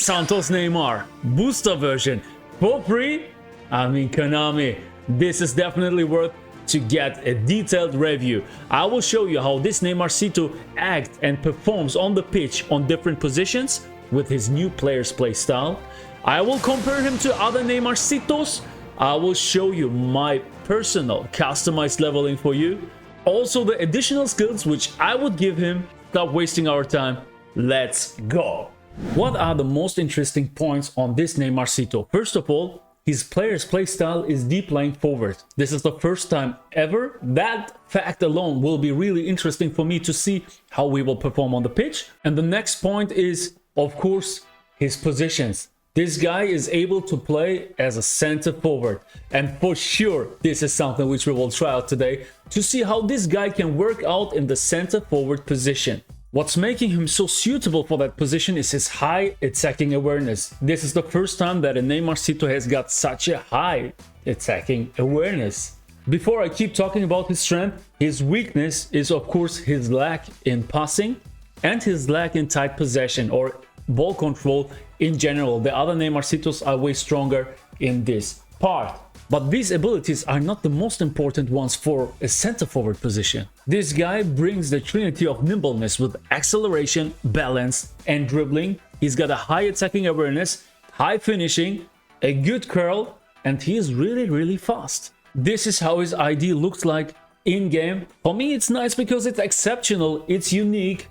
Santos Neymar booster version for free. I mean, Konami, this is definitely worth to get a detailed review. I will show you how this Neymarcito acts and performs on the pitch on different positions with his new player's play style. I will compare him to other Neymarcitos. I will show you my personal customized leveling for you. Also the additional skills which I would give him. Stop wasting our time. Let's go. What are the most interesting points on this Neymarcito? First of all, his player's playstyle is deep lying forward. This is the first time ever. That fact alone will be really interesting for me to see how we will perform on the pitch. And the next point is, of course, his positions. This guy is able to play as a center forward. And for sure, this is something which we will try out today to see how this guy can work out in the center forward position. What's making him so suitable for that position is his high attacking awareness. This is the first time that a Neymarcito has got such a high attacking awareness. Before I keep talking about his strength, his weakness is of course his lack in passing and his lack in tight possession or ball control in general. The other Neymarcitos are way stronger in this part. But these abilities are not the most important ones for a center forward position. This guy brings the trinity of nimbleness with acceleration, balance, and dribbling. He's got a high attacking awareness, high finishing, a good curl, and he is really fast. This is how his ID looks like in game. For me, it's nice because it's exceptional, it's unique,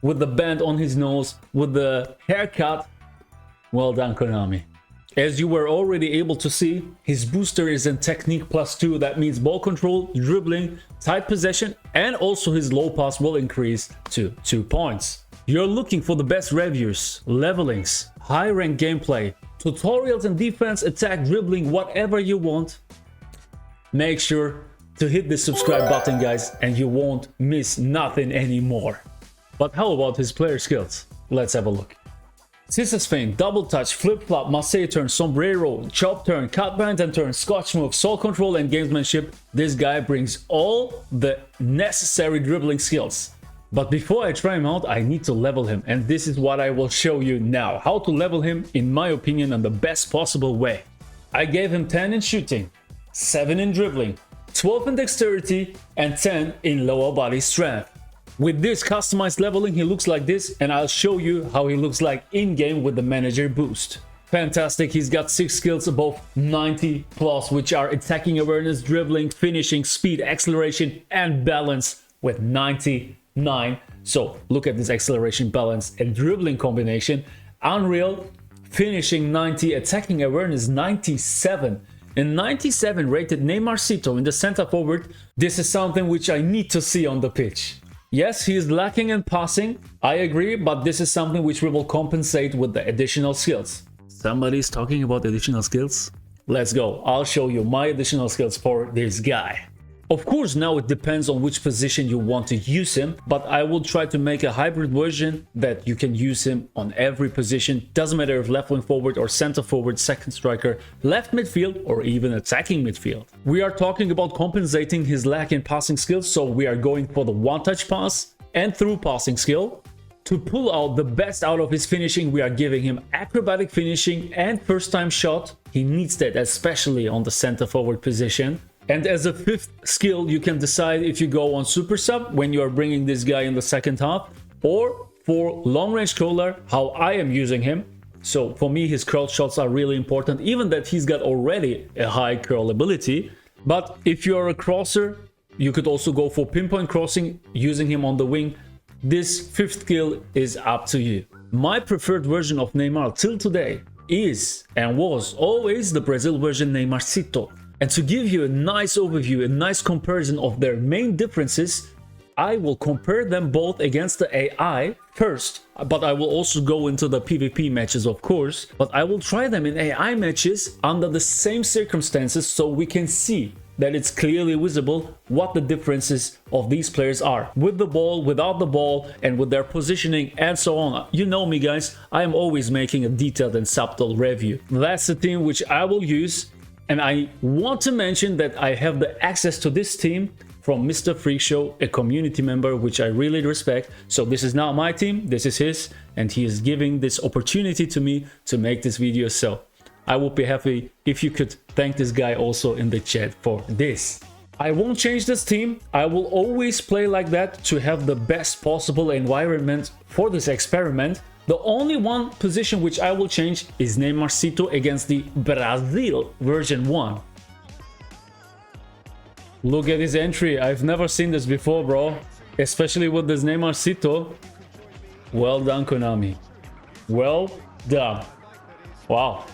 with the band on his nose, with the haircut. Well done, Konami. As you were already able to see, his booster is in technique +2. That means ball control, dribbling, tight possession, and also his low pass will increase to 2 points. You're looking for the best reviews, levelings, high rank gameplay, tutorials and defense, attack, dribbling, whatever you want. Make sure to hit the subscribe button, guys, and you won't miss nothing anymore. But how about his player skills? Let's have a look. Scissors feint, double touch, flip flop, Marseille turn, sombrero, chop turn, cut band and turn, scotch move, soul control and gamesmanship. This guy brings all the necessary dribbling skills. But before I try him out, I need to level him, and this is what I will show you now. How to level him, in my opinion, in the best possible way. I gave him 10 in shooting, 7 in dribbling, 12 in dexterity, and 10 in lower body strength. With this customized leveling, he looks like this, and I'll show you how he looks like in-game with the manager boost. Fantastic, he's got 6 skills above 90 plus, which are attacking awareness, dribbling, finishing, speed, acceleration, and balance with 99. So look at this acceleration, balance, and dribbling combination. Unreal. Finishing 90, attacking awareness 97. And 97 rated Neymarcito in the center forward. This is something which I need to see on the pitch. Yes, he is lacking in passing, I agree, but this is something which we will compensate with the additional skills. Somebody's talking about additional skills? Let's go, I'll show you my additional skills for this guy. Of course, now it depends on which position you want to use him, but I will try to make a hybrid version that you can use him on every position. Doesn't matter if left wing forward or center forward, second striker, left midfield, or even attacking midfield. We are talking about compensating his lack in passing skills, so we are going for the one-touch pass and through passing skill. To pull out the best out of his finishing, we are giving him acrobatic finishing and first-time shot. He needs that, especially on the center forward position. And as a 5th skill, you can decide if you go on super sub when you are bringing this guy in the second half, or for long range curler, how I am using him. So for me, his curl shots are really important, even that he's got already a high curl ability. But if you are a crosser, you could also go for pinpoint crossing using him on the wing. This 5th skill is up to you. My preferred version of Neymar till today is and was always the Brazil version Neymarcito. And to give you a nice overview, a nice comparison of their main differences, I will compare them both against the AI first, but I will also go into the PvP matches, of course, but I will try them in AI matches under the same circumstances so we can see that it's clearly visible what the differences of these players are. With the ball, without the ball, and with their positioning and so on. You know me, guys, I am always making a detailed and subtle review. That's the team which I will use. And I want to mention that I have the access to this team from Mr. Freak Show, a community member, which I really respect. So this is not my team, this is his, and he is giving this opportunity to me to make this video. So I would be happy if you could thank this guy also in the chat for this. I won't change this team. I will always play like that to have the best possible environment for this experiment. The only one position which I will change is Neymarcito against the Brazil version 1. Look at his entry. I've never seen this before, bro. Especially with this Neymarcito. Well done, Konami. Well done. Wow.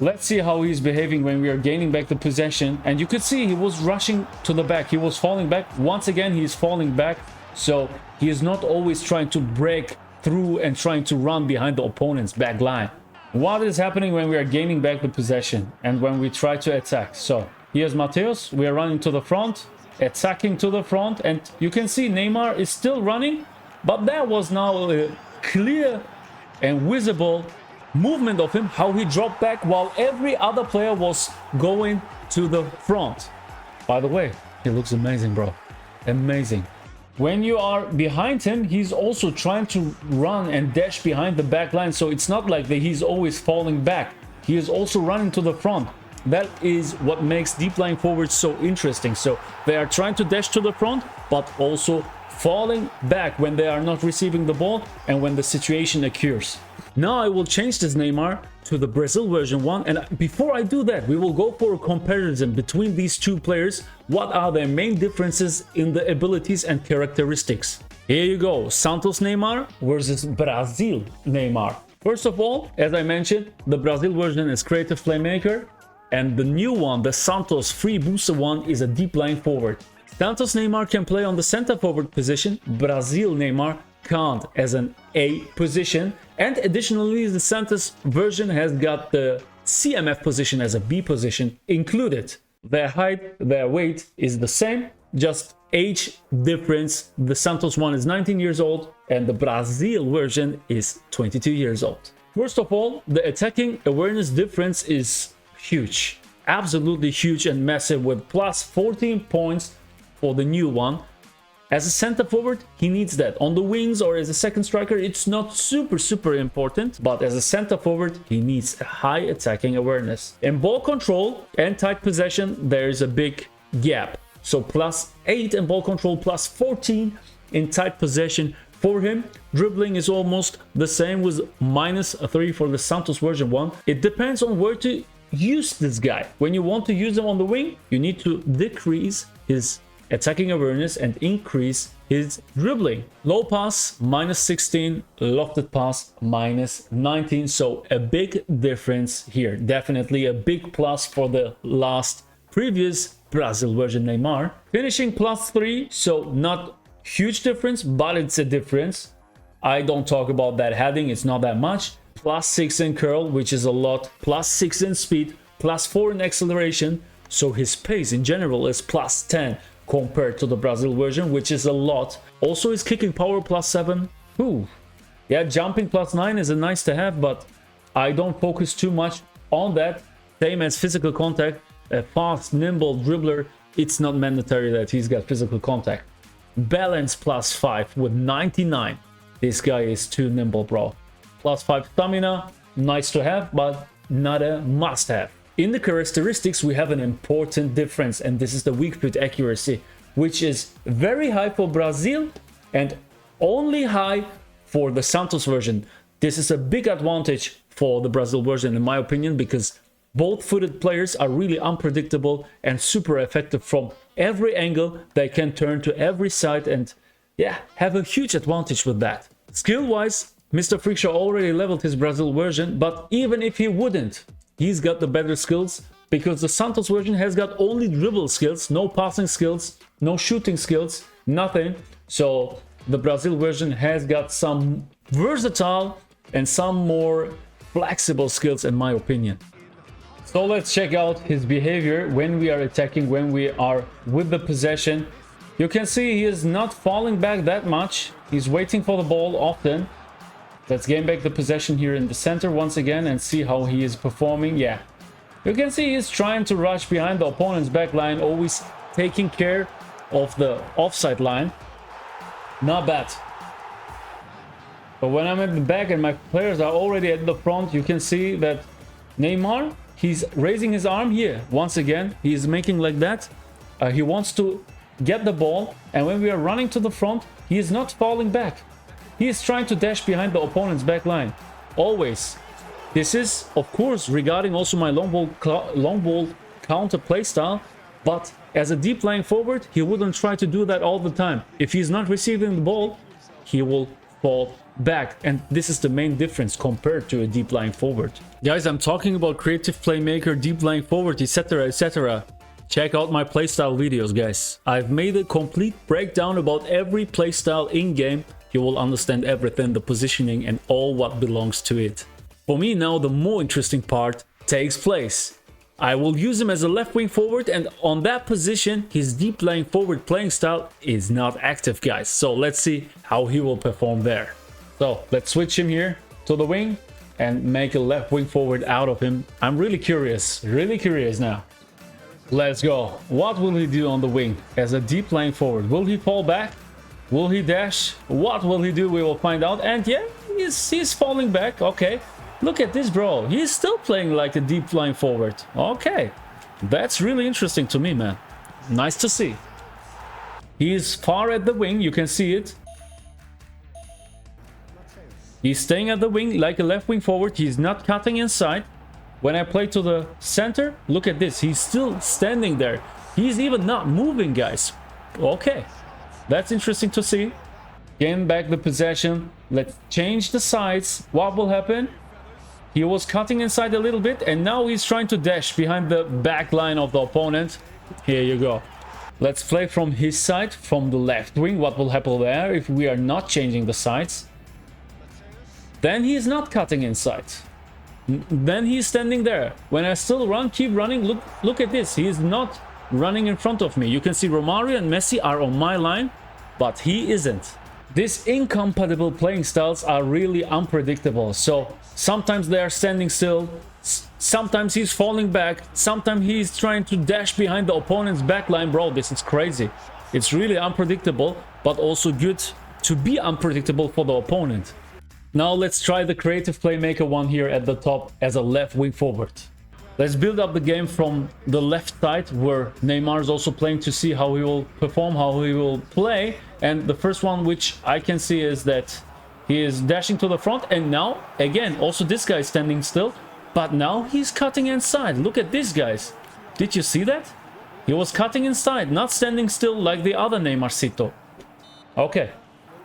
Let's see how he's behaving when we are gaining back the possession. And you could see he was rushing to the back. He was falling back. Once again, he's falling back. So he is not always trying to break through and trying to run behind the opponent's back line. What is happening when we are gaining back the possession and when we try to attack? So here's Mateus. We are running to the front, attacking to the front. And you can see Neymar is still running. But that was now a clear and visible movement of him, how he dropped back while every other player was going to the front. By the way, he looks amazing, bro. Amazing. When you are behind him, he's also trying to run and dash behind the back line. So it's not like that he's always falling back. He is also running to the front. That is what makes deep line forwards so interesting. So they are trying to dash to the front, but also falling back when they are not receiving the ball and when the situation occurs. Now I will change this Neymar to the Brazil version 1, and before I do that, we will go for a comparison between these two players. What are their main differences in the abilities and characteristics? Here you go, Santos Neymar versus Brazil Neymar. First of all, as I mentioned, the Brazil version is creative playmaker, and the new one, the Santos free booster one, is a deep line forward. Santos Neymar can play on the center forward position. Brazil Neymar can't as an A position, and additionally the Santos version has got the CMF position as a B position included. Their height, their weight is the same, just age difference. The Santos one is 19 years old and the Brazil version is 22 years old. First of all, the attacking awareness difference is huge, absolutely huge and massive, with plus 14 points for the new one. As a center forward, he needs that. On the wings or as a second striker, it's not super important, but as a center forward, he needs a high attacking awareness. In ball control and tight possession, there is a big gap. So plus 8 in ball control, plus 14 in tight possession for him. Dribbling is almost the same, with minus 3 for the Santos version 1. It depends on where to use this guy. When you want to use him on the wing, you need to decrease his attacking awareness and increase his dribbling. Low pass minus 16, lofted pass minus 19. So a big difference here. Definitely a big plus for the previous Brazil version Neymar. Finishing plus 3, so not huge difference, but it's a difference. I don't talk about that heading, it's not that much. Plus 6 in curl, which is a lot. Plus 6 in speed, plus 4 in acceleration. So his pace in general is plus 10 compared to the Brazil version, which is a lot. Also his kicking power plus 7. Ooh. Yeah, jumping plus 9 is a nice to have, but I don't focus too much on that. Same as physical contact. A fast, nimble dribbler, it's not mandatory that he's got physical contact. Balance plus 5 with 99. This guy is too nimble, bro. Plus 5 stamina, nice to have, but not a must have. In the characteristics, we have an important difference, and this is the weak foot accuracy, which is very high for Brazil and only high for the Santos version. This is a big advantage for the Brazil version, in my opinion, because both footed players are really unpredictable and super effective from every angle. They can turn to every side and, yeah, have a huge advantage with that. Skill-wise, Mr. Freak Show already leveled his Brazil version, but even if he wouldn't, he's got the better skills, because the Santos version has got only dribble skills, no passing skills, no shooting skills, nothing. So the Brazil version has got some versatile and some more flexible skills, in my opinion. So let's check out his behavior when we are attacking, when we are with the possession. You can see he is not falling back that much. He's waiting for the ball often. Let's gain back the possession here in the center once again and see how he is performing. Yeah, You can see he's trying to rush behind the opponent's back line, always taking care of the offside line. Not bad. But when I'm at the back and my players are already at the front, you can see that Neymar, he's raising his arm here. Once again, he's making like that. He wants to get the ball, and when we are running to the front, he is not falling back. He is trying to dash behind the opponent's back line. Always. This is, of course, regarding also my long ball counter playstyle, but as a deep lying forward, he wouldn't try to do that all the time. If he's not receiving the ball, he will fall back, and this is the main difference compared to a deep lying forward. Guys, I'm talking about creative playmaker, deep lying forward, etc, etc. Check out my playstyle videos, guys. I've made a complete breakdown about every playstyle in game. You will understand everything, the positioning and all what belongs to it. For me now, the more interesting part takes place. I will use him as a left wing forward, and on that position his deep lying forward playing style is not active, guys. So let's see how he will perform there. So let's switch him here to the wing and make a left wing forward out of him. I'm really curious now. Let's go. What will he do on the wing as a deep lying forward? Will he fall back? Will he dash? What will he do? We will find out. And yeah, he's falling back. Okay. Look at this, bro. He's still playing like a deep lying forward. Okay. That's really interesting to me, man. Nice to see. He's far at the wing. You can see it. He's staying at the wing like a left wing forward. He's not cutting inside. When I play to the center, look at this. He's still standing there. He's even not moving, guys. Okay. That's interesting to see. Gain back the possession. Let's change the sides. What will happen? He was cutting inside a little bit, and now he's trying to dash behind the back line of the opponent. Here you go. Let's play from his side, from the left wing. What will happen there if we are not changing the sides? Then he's not cutting inside. Then he's standing there. When I still run, keep running. Look at this. He's not running in front of me. You can see Romario and Messi are on my line, but he isn't. These incompatible playing styles are really unpredictable. So sometimes they are standing still, sometimes he's falling back, sometimes he's trying to dash behind the opponent's backline. Bro, this is crazy. It's really unpredictable, but also good to be unpredictable for the opponent. Now let's try the creative playmaker one here at the top as a left wing forward. Let's build up the game from the left side where Neymar is also playing to see how he will perform, how he will play. And the first one which I can see is that he is dashing to the front, and now again also this guy is standing still, but now he's cutting inside. Look at this, guys. Did you see that? He was cutting inside, not standing still like the other Neymarcito. Okay,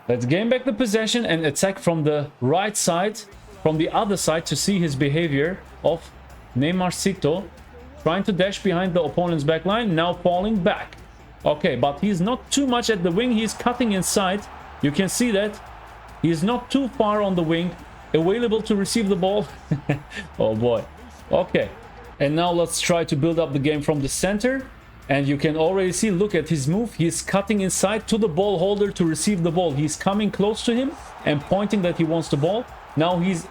let's gain back the possession and attack from the right side, from the other side, to see his behavior of Neymarcito, trying to dash behind the opponent's back line, now falling back. Okay, but he's not too much at the wing. He's cutting inside. You can see that. He's not too far on the wing, available to receive the ball. Oh boy. Okay, and now let's try to build up the game from the center. And you can already see, look at his move. He's cutting inside to the ball holder to receive the ball. He's coming close to him and pointing that he wants the ball. Now he's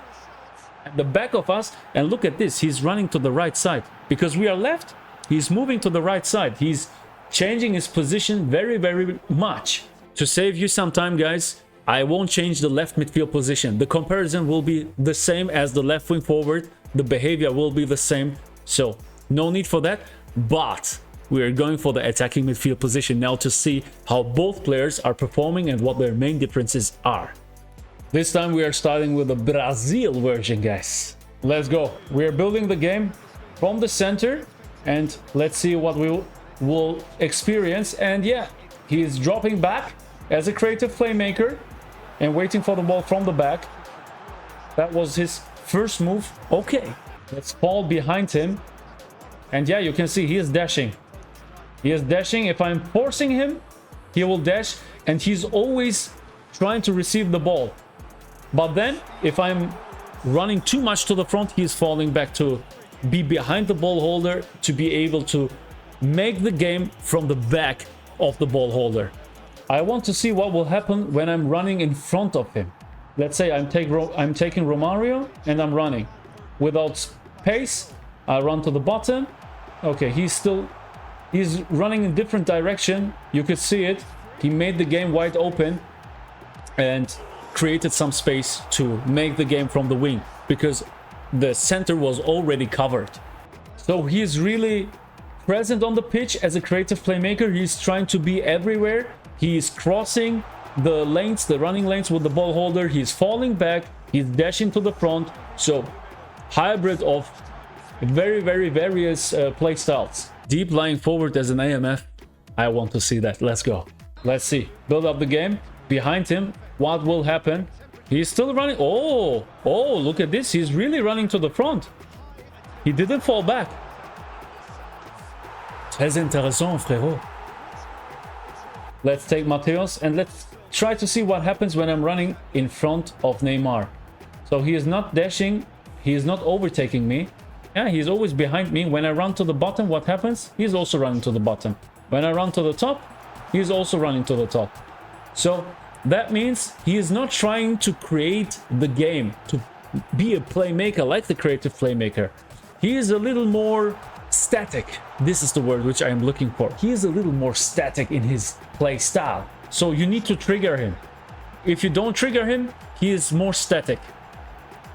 at the back of us, and look at this. He's running to the right side because we are left. He's moving to the right side. He's changing his position very, very much. To save you some time, guys, I won't change the left midfield position. The comparison will be the same as the left wing forward. The behavior will be the same, so no need for that. But we are going for the attacking midfield position now to see how both players are performing and what their main differences are. This time we are starting with the Brazil version, guys. Let's go. We are building the game from the center, and let's see what we will experience. And yeah, he is dropping back as a creative playmaker and waiting for the ball from the back. That was his first move. Okay, let's fall behind him. And yeah, you can see he is dashing. He is dashing. If I'm forcing him, he will dash, and he's always trying to receive the ball. But then if I'm running too much to the front, he's falling back to be behind the ball holder to be able to make the game from the back of the ball holder. I want to see what will happen when I'm running in front of him. Let's say I'm taking Romario and I'm running without pace. I run to the bottom. Okay, he's running in different direction. You could see it. He made the game wide open and created some space to make the game from the wing because the center was already covered. So he's really present on the pitch as a creative playmaker. He's trying to be everywhere. He's crossing the lanes, the running lanes with the ball holder. He's falling back. He's dashing to the front. So hybrid of very various play styles. Deep lying forward as an AMF. I want to see that. Let's go. Let's see. Build up the game. Behind him, what will happen? He's still running. Oh, look at this. He's really running to the front. He didn't fall back. Très intéressant, frérot. Let's take Mateos and let's try to see what happens when I'm running in front of Neymar. So he is not dashing. He is not overtaking me. Yeah, he's always behind me. When I run to the bottom, what happens? He's also running to the bottom. When I run to the top, he's also running to the top. So that means he is not trying to create the game, to be a playmaker like the creative playmaker. He is a little more static. This is the word which I am looking for. He is a little more static in his play style. So you need to trigger him. If you don't trigger him, he is more static.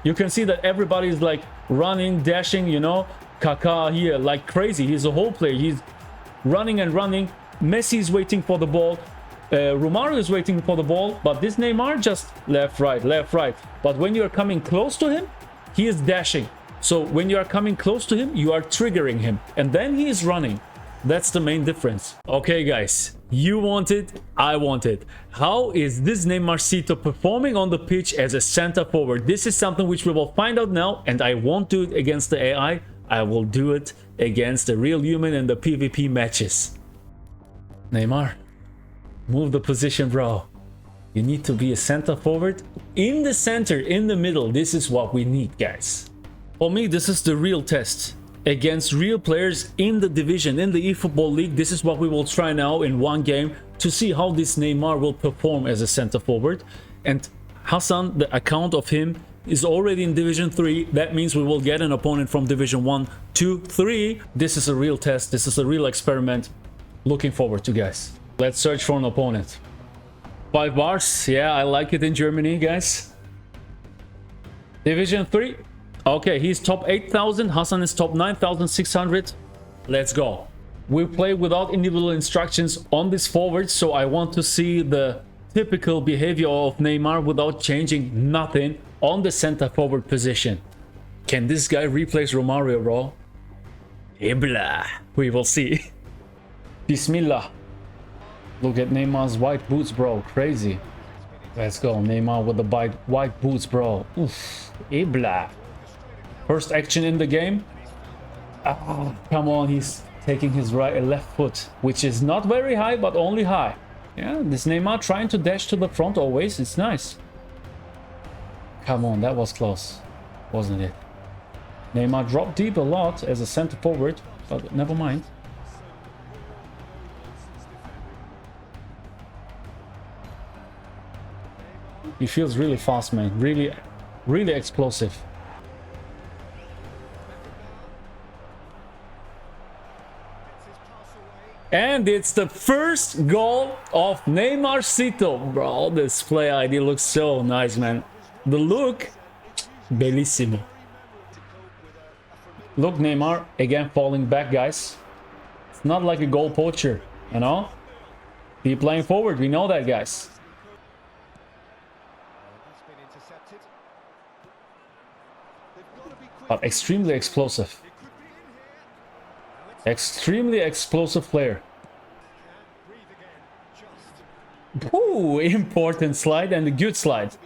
You can see that everybody is like running, dashing, you know, Kaká here like crazy. He's a whole player. He's running and running. Messi is waiting for the ball. Romario is waiting for the ball, but this Neymar just left, right. But when you are coming close to him, he is dashing. So when you are coming close to him, you are triggering him, and then he is running. That's the main difference. Okay, guys, you want it, I want it. How is this Neymarcito performing on the pitch as a center forward? This is something which we will find out now, and I won't do it against the AI. I will do it against the real human in the PvP matches. Neymar, move the position, bro. You need to be a center forward in the center, in the middle. This is what we need, guys. For me, this is the real test against real players in the division, in the eFootball League. This is what we will try now in one game to see how this Neymar will perform as a center forward. And Hassan, the account of him is already in Division 3. That means we will get an opponent from Division 1, 2, 3. This is a real test. This is a real experiment. Looking forward to, guys. Let's search for an opponent. 5 bars. Yeah, I like it in Germany, guys. Division 3. Okay, he's top 8,000. Hassan is top 9,600. Let's go. We play without individual instructions on this forward, so I want to see the typical behavior of Neymar without changing nothing on the center forward position. Can this guy replace Romario, bro? Ibla. We will see. Bismillah. Look at Neymar's white boots, bro. Crazy. Let's go. Neymar with the white boots, bro. Oof. Ibla. First action in the game. Ah, come on. He's taking his left foot, which is not very high, but only high. Yeah, this Neymar trying to dash to the front always. It's nice. Come on. That was close, wasn't it? Neymar dropped deep a lot as a center forward, but never mind. He feels really fast, man. Really explosive. And it's the first goal of Neymarcito. Bro, this play ID looks so nice, man. The look, bellissimo. Look, Neymar again falling back, guys. It's not like a goal poacher, you know? Keep playing forward, we know that, guys. But extremely explosive. Extremely explosive player. Ooh, important slide and a good slide.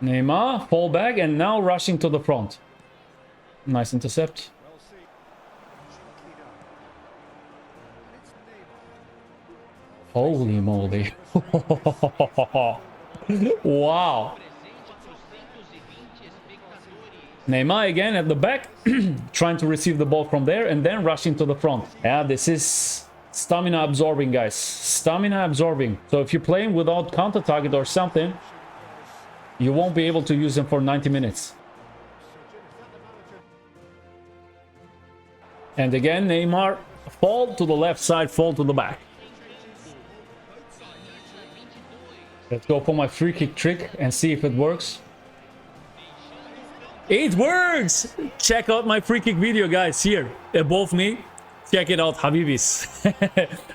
Neymar, fall back and now rushing to the front. Nice intercept. Holy moly. Wow. Neymar again at the back, trying to receive the ball from there and then rushing to the front. Yeah, this is stamina absorbing, guys. Stamina absorbing. So if you're playing without counter target or something, you won't be able to use him for 90 minutes. And again, Neymar, fall to the left side, fall to the back. Let's go for my free kick trick and see if it works. It works! Check out my free kick video, guys, here above me. Check it out, Habibis.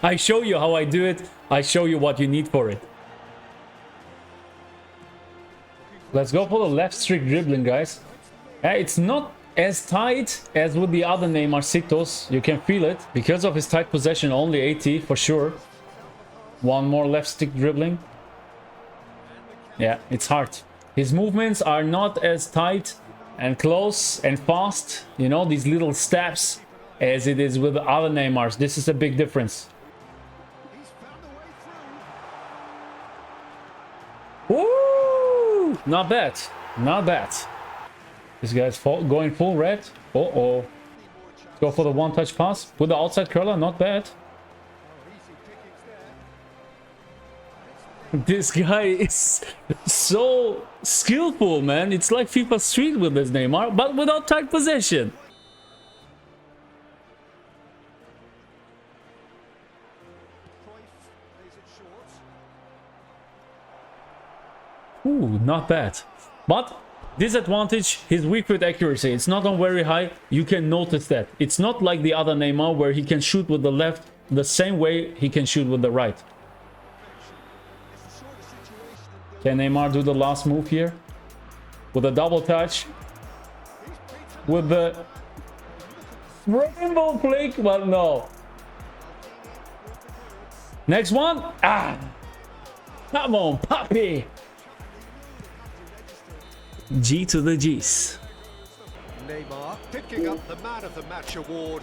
I show you how I do it. I show you what you need for it. Let's go for the left stick dribbling, guys. It's not as tight as with the other Neymar Citos. You can feel it because of his tight possession, only 80 for sure. One more left stick dribbling. Yeah, it's hard. His movements are not as tight and close and fast, you know, these little steps, as it is with the other Neymars. This is a big difference. Woo! Not bad. Not bad. This guy's going full red. Uh-oh. Go for the one-touch pass. With the outside curler, not bad. This guy is so skillful, man. It's like FIFA Street with this Neymar, but without tight possession. Ooh, not bad. But disadvantage, his weak foot accuracy. It's not on very high. You can notice that. It's not like the other Neymar where he can shoot with the left the same way he can shoot with the right. Can Neymar do the last move here? With a double touch. With the rainbow flick, but no. Next one. Ah! Come on, puppy! G to the G's. Neymar picking up the Man of the Match award.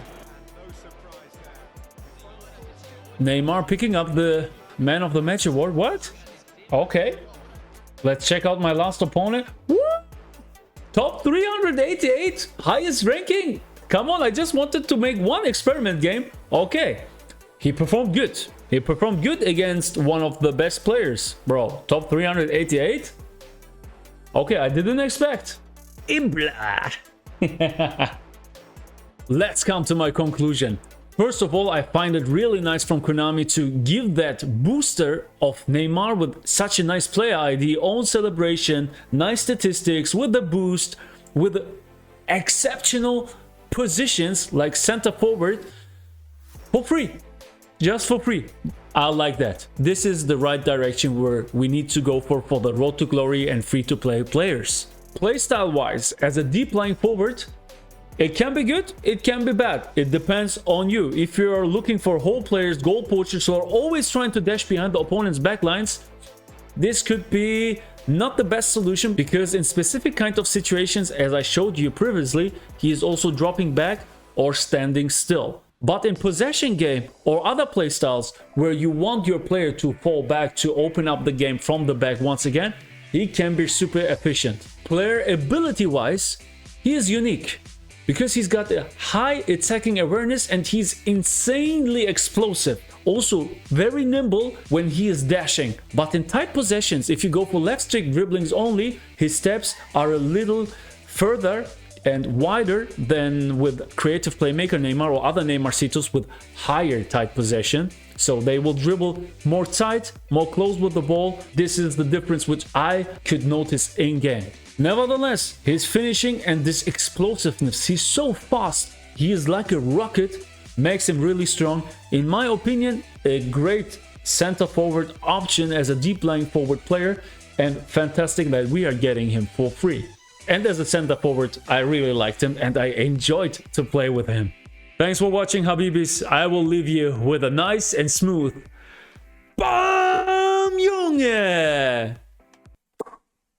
Neymar picking up the Man of the Match award. What? Okay. Let's check out my last opponent. Woo! Top 388, highest ranking. Come on, I just wanted to make one experiment game. Okay. He performed good. He performed good against one of the best players. Bro, top 388? Okay, I didn't expect. Ibla. Let's come to my conclusion. First of all, I find it really nice from Konami to give that booster of Neymar with such a nice player ID, own celebration, nice statistics with the boost, with exceptional positions like center forward for free. Just for free. I like that. This is the right direction where we need to go for the road to glory and free-to-play players. Playstyle wise, as a deep lying forward, it can be good, it can be bad. It depends on you. If you are looking for whole players, goal poachers who are always trying to dash behind the opponent's backlines, this could be not the best solution, because in specific kind of situations, as I showed you previously, he is also dropping back or standing still. But in possession game or other playstyles where you want your player to fall back to open up the game from the back once again, he can be super efficient. Player ability wise, he is unique because he's got a high attacking awareness and he's insanely explosive. Also very nimble when he is dashing. But in tight possessions, if you go for left stick dribblings only, his steps are a little further and wider than with creative playmaker Neymar or other Neymar Citos with higher tight possession. So they will dribble more tight, more close with the ball. This is the difference which I could notice in game. Nevertheless, his finishing and this explosiveness, he's so fast, he is like a rocket, makes him really strong. In my opinion, a great center forward option as a deep lying forward player, and fantastic that we are getting him for free. And as a center forward, I really liked him and I enjoyed to play with him. Thanks for watching, Habibis. I will leave you with a nice and smooth BAM, Junge!